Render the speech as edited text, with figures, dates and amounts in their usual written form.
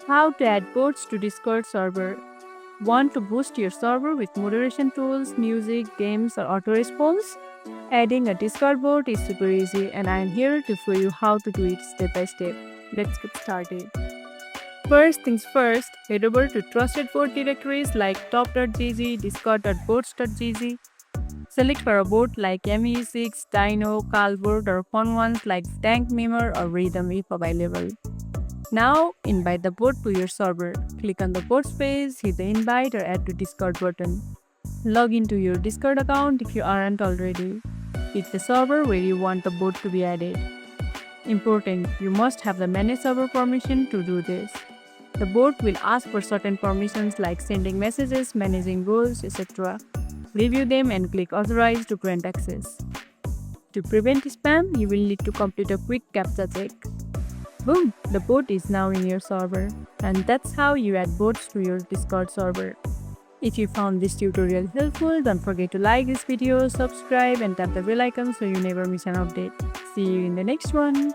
How to add bots to Discord server. Want to boost your server with moderation tools, music, games, or auto response? Adding a Discord bot is super easy, and I am here to show you how to do it step by step. Let's get started. First things first, head over to trusted bot directories like top.gg, discord.bots.gg. Select for a bot like ME6, Dino, Calbot, or fun ones like Tank Mimer or Rhythm if available. Now, invite the bot to your server. Click on the bot's page, hit the invite or add to Discord button. Log into your Discord account if you aren't already. Pick the server where you want the bot to be added. Important, you must have the manage server permission to do this. The bot will ask for certain permissions like sending messages, managing roles, etc. Review them and click authorize to grant access. To prevent spam, you will need to complete a quick CAPTCHA check. Boom! The bot is now in your server. And that's how you add bots to your Discord server. If you found this tutorial helpful, don't forget to like this video, subscribe and tap the bell icon so you never miss an update. See you in the next one.